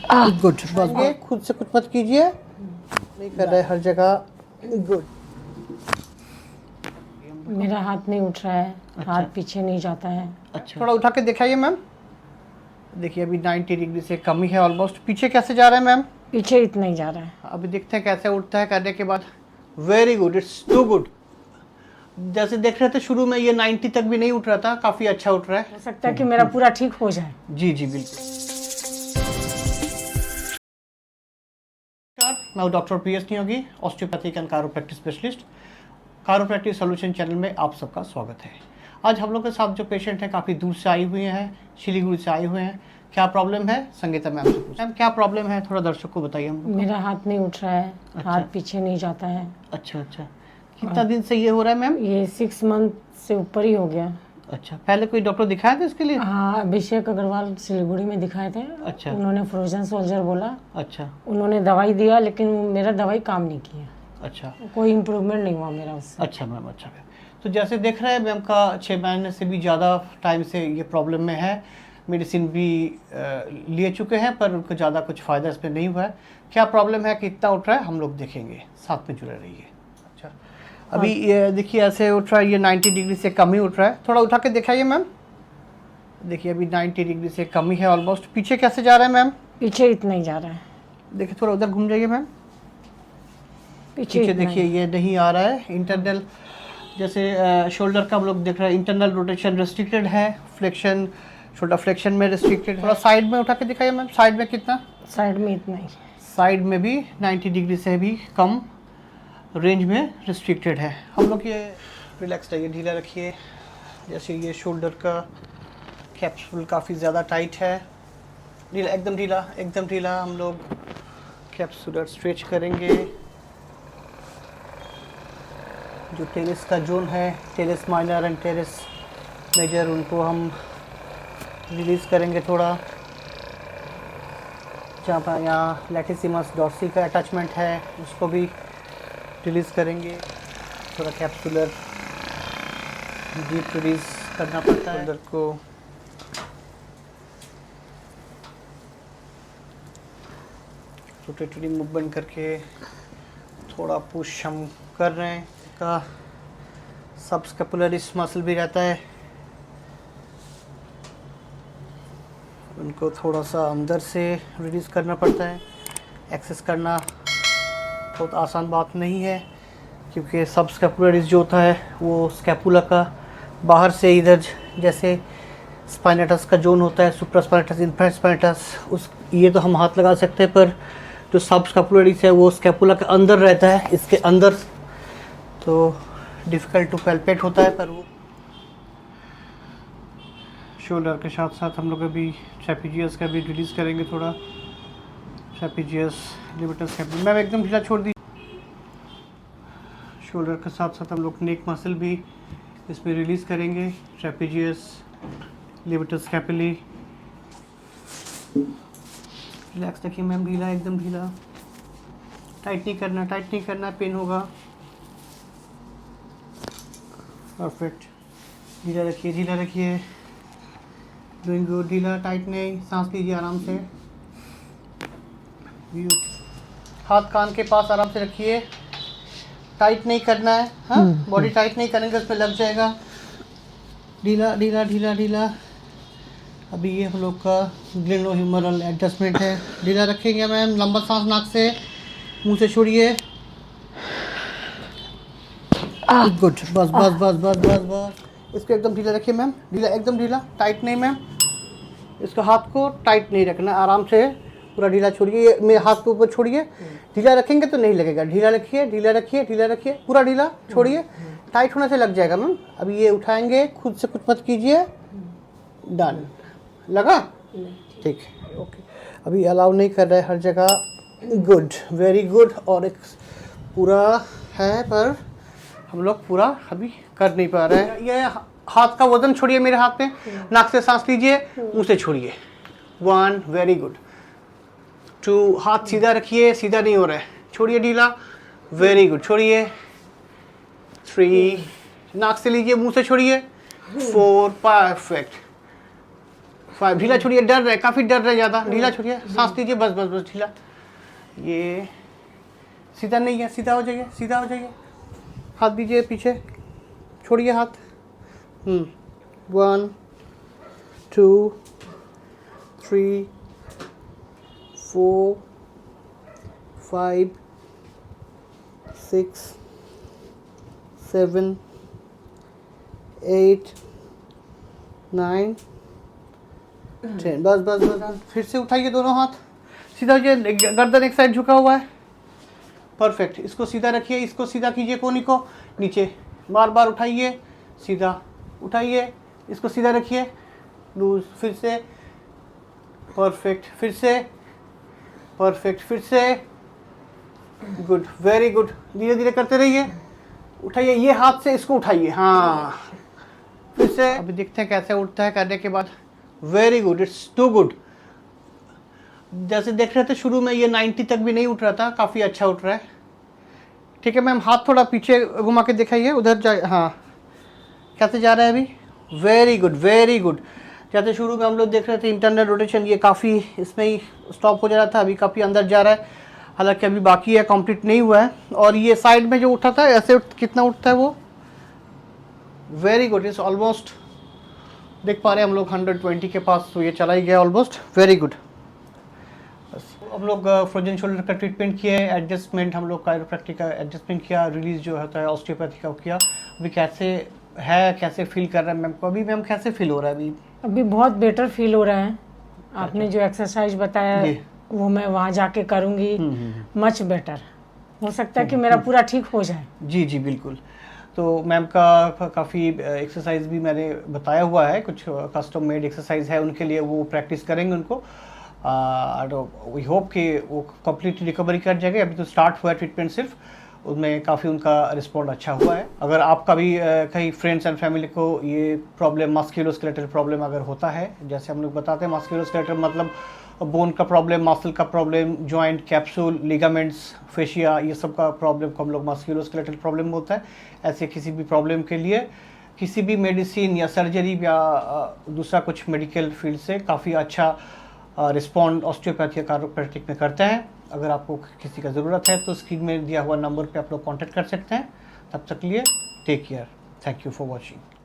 Good, बस खुद से कुछ मत कीजिए, नहीं कर रहे हर जगह। गुड। मेरा हाथ नहीं उठ रहा है। अच्छा। हाथ पीछे नहीं जाता है। अच्छा, थोड़ा उठा के दिखाइए मैम। देखिए अभी 90 डिग्री से कम ही है ऑलमोस्ट। पीछे कैसे जा रहा है मैम? पीछे इतना ही जा रहा है। अभी देखते हैं कैसे उठता है करने के बाद। Very good, it's too good. जैसे देख रहे थे शुरू में ये 90 तक भी नहीं उठ रहा था, काफी अच्छा उठ रहा है। हो सकता है कि मेरा पूरा ठीक हो जाए। जी जी बिल्कुल। मैं doctor P S Niyogi, osteopathic and chiropractic specialist. Chiropractic solution channel में आप सबका स्वागत है। आज हम लोग के साथ जो पेशेंट है काफ़ी दूर से आए हुए हैं, शिलीगुड़ी से आए हुए हैं। क्या प्रॉब्लम है संगीता मैम से पूछें। मैम क्या प्रॉब्लम है, थोड़ा दर्शक को बताइए हमको। मेरा हाथ नहीं उठ रहा है। अच्छा। हाथ पीछे नहीं जाता है। अच्छा अच्छा, कितना दिन से ये हो रहा है मैम? ये 6 मंथ से ऊपर ही हो गया। अच्छा, पहले कोई डॉक्टर दिखाया था इसके लिए? हाँ, अभिषेक अग्रवाल सिलीगुड़ी में दिखाए थे। अच्छा। उन्होंने फ्रोजन सोल्जर बोला। अच्छा। उन्होंने दवाई दिया लेकिन मेरा दवाई काम नहीं किया। अच्छा। कोई इम्प्रूवमेंट नहीं हुआ मेरा उससे। अच्छा मैम, अच्छा मैम। तो जैसे देख रहे हैं मैम का 6 महीने से भी ज़्यादा टाइम से ये प्रॉब्लम में है। मेडिसिन भी लिए चुके हैं पर उनको ज़्यादा कुछ फ़ायदा इसमें नहीं हुआ है। क्या प्रॉब्लम है, कितना उठ रहा है, हम लोग देखेंगे, साथ में जुड़े रहिए। अच्छा, अभी ये देखिए ऐसे उठ रहा है, ये 90 डिग्री से कम ही उठ रहा है। थोड़ा उठा के दिखाइए मैम। देखिए अभी 90 डिग्री से कम ही है ऑलमोस्ट। पीछे कैसे जा रहा है मैम? पीछे इतना ही जा रहा है। देखिए थोड़ा उधर घूम जाइए मैम। पीछे पीछे इतना देखिए ही। ये नहीं आ रहा है। इंटरनल जैसे शोल्डर का हम लोग देख रहे हैं, इंटरनल रोटेशन रेस्ट्रिक्टेड है, फ्लेक्शन छोटा फ्लेक्शन में रेस्ट्रिक्टेड। थोड़ा साइड में उठा के दिखाइए मैम। साइड में कितना? साइड में इतना ही। साइड में भी 90 डिग्री से भी कम रेंज में रिस्ट्रिक्टेड है। हम लोग ये रिलैक्स रहिए, ढीला रखिए। जैसे ये शोल्डर का कैप्सूल काफ़ी ज़्यादा टाइट है, ढीला, एकदम ढीला, एकदम ढीला। हम लोग कैप्सूलर स्ट्रेच करेंगे। जो टेरेस का जोन है, teres minor and teres major, उनको हम रिलीज़ करेंगे थोड़ा। जहाँ पर यहाँ लैटिसिमस डॉर्सी का अटैचमेंट है उसको भी रिलीज़ करेंगे। थोड़ा कैप्सूलर डीप रिलीज़ करना पड़ता है। शोल्डर को रोटेटरी मूवमेंट करके थोड़ा पुश हम कर रहे हैं। का सबस्कैपुलरिस मसल भी रहता है, उनको थोड़ा सा अंदर से रिलीज़ करना पड़ता है। एक्सेस करना बहुत आसान बात नहीं है क्योंकि सबस्कैपुलरिस जो होता है वो स्कैपुला का बाहर से इधर, जैसे स्पाइनेटस का जोन होता है, सुप्रास्पाइनेटस, इंफ्रास्पाइनेटस, उस ये तो हम हाथ लगा सकते हैं, पर जो सबस्कैपुलरिस है वो स्कैपुला के अंदर रहता है, इसके अंदर, तो डिफ़िकल्ट टू पैल्पेट होता है। पर वो शोल्डर के साथ साथ हम लोग अभी ट्रेपेजियस का भी रिलीज़ करेंगे थोड़ा। ट्रेपेजियस, लिमिटस कैपिटल मैम एकदम ढीला छोड़ दी। शोल्डर के साथ साथ हम लोग नेक मसल भी इसमें रिलीज़ करेंगे। ट्रेपेजियस, लिमिटस कैपिली। रिलैक्स रखिए मैम, ढीला, एकदम ढीला, टाइट नहीं करना, टाइट नहीं करना, पेन होगा। परफेक्ट, ढीला रखिए, ढीला रखिए, डूइंग गुड। ढीला, टाइट नहीं, सांस लीजिए आराम से। व्यू, हाथ कान के पास आराम से रखिए, टाइट नहीं करना है। हाँ, बॉडी टाइट नहीं करेंगे उसमें लग जाएगा। ढीला ढीला ढीला ढीला। अभी ये हम लोग का ग्लेनोह्यूमरल एडजस्टमेंट है, ढीला रखेंगे मैम। लंबा सांस नाक से, मुंह से छोड़िए। गुड, बस बस बस बस बस बस। इसको एकदम ढीला रखिए मैम, ढीला, एकदम ढीला, टाइट नहीं मैम। इसका हाथ को टाइट नहीं रखना, आराम से पूरा ढीला छोड़िए। मेरे हाथ के ऊपर छोड़िए, ढीला रखेंगे तो नहीं लगेगा। ढीला रखिए, ढीला रखिए, ढीला रखिए, पूरा ढीला छोड़िए, टाइट होने से लग जाएगा मैम। अभी ये उठाएंगे, खुद से कुछ मत कीजिए। डन, लगा? ठीक है, ओके। अभी अलाउ नहीं कर रहे हर जगह। Good, very good. और एक पूरा है पर हम लोग पूरा अभी कर नहीं पा रहे हैं। ये हाथ का वजन छोड़िए मेरे हाथ में, नाक से सांस लीजिए, मुंह से छोड़िए। 1, वेरी गुड। 2, हाथ सीधा रखिए, सीधा नहीं हो रहा है, छोड़िए ढीला, वेरी गुड, छोड़िए। 3, नाक से लीजिए, मुंह से छोड़िए। 4, परफेक्ट। 5 ढीला छोड़िए, डर रहे, काफ़ी डर रहे ज़्यादा, ढीला छोड़िए, सांस लीजिए, बस बस बस ढीला। ये सीधा नहीं है, सीधा हो जाइए, सीधा हो जाइए, हाथ दीजिए पीछे, छोड़िए हाथ। 1 2 3 4 5 6 7 8 9 10। बस बस बस, फिर से उठाइए दोनों हाथ, सीधा हो जाइए, गर्दन एक साइड झुका हुआ है, परफेक्ट। इसको सीधा रखिए, इसको सीधा कीजिए, कोनी को नीचे, बार बार उठाइए, सीधा उठाइए, इसको सीधा रखिए, लूज, फिर से परफेक्ट, फिर से परफेक्ट, फिर से गुड, वेरी गुड, धीरे धीरे करते रहिए, उठाइए, ये हाथ से इसको उठाइए, हाँ, फिर से। अभी देखते हैं कैसे उठता है करने के बाद। Very good, it's too good. जैसे देख रहे थे शुरू में ये 90 तक भी नहीं उठ रहा था, काफ़ी अच्छा उठ रहा है। ठीक है मैम, हाथ थोड़ा पीछे घुमा के दिखाइए, उधर जाए, हाँ, कैसे जा रहा है अभी? Very good, very good. जैसे शुरू में हम लोग देख रहे थे इंटरनल रोटेशन ये काफ़ी इसमें ही स्टॉप हो जा रहा था, अभी काफ़ी अंदर जा रहा है, हालांकि अभी बाकी है, कंप्लीट नहीं हुआ है। और ये साइड में जो उठा था ऐसे कितना उठता है वो? वेरी गुड, इट्स ऑलमोस्ट देख पा रहे हैं हम लोग 120 के पास, तो ये चला ही गया ऑलमोस्ट, वेरी गुड। हम लोग फ्रोजन शोल्डर का ट्रीटमेंट किए, एडजस्टमेंट हम लोग कायरोप्रैक्टिक का एडजस्टमेंट किया, रिलीज जो होता है ऑस्टियोपैथी का किया। अभी कैसे है, कैसे फील कर रहे हैं मैम को? अभी मैम कैसे फील हो रहा है अभी? अभी बहुत बेटर फील हो रहा है। आपने जो एक्सरसाइज बताया वो मैं वहाँ जाके करूँगी, मच बेटर। हो सकता है कि मेरा पूरा ठीक हो जाए। जी जी बिल्कुल। तो मैम का काफ़ी एक्सरसाइज भी मैंने बताया हुआ है, कुछ कस्टम मेड एक्सरसाइज है उनके लिए, वो प्रैक्टिस करेंगे उनको। वी होप कि वो कंप्लीट रिकवरी कर जाएंगे। अभी तो स्टार्ट हुआ है ट्रीटमेंट सिर्फ, उसमें काफ़ी उनका रिस्पॉन्ड अच्छा हुआ है। अगर आपका भी कहीं फ्रेंड्स एंड फैमिली को ये प्रॉब्लम मस्कुलोस्केलेटल प्रॉब्लम अगर होता है, जैसे हम लोग बताते हैं मस्कुलोस्केलेटल मतलब बोन का प्रॉब्लम, मसल का problem, joint, capsule, ligaments, fascia, ये सब का प्रॉब्लम को हम लोग मस्कुलोस्केलेटल प्रॉब्लम होता है। ऐसे किसी भी प्रॉब्लम के लिए किसी भी मेडिसिन या सर्जरी या दूसरा कुछ मेडिकल फील्ड से काफ़ी अच्छा रिस्पॉन्ड ऑस्टियोपैथी कायरोप्रैक्टिक में करते हैं। अगर आपको किसी का ज़रूरत है तो स्क्रीन में दिया हुआ नंबर पे आप लोग कांटेक्ट कर सकते हैं। तब तक के लिए take care, thank you for watching.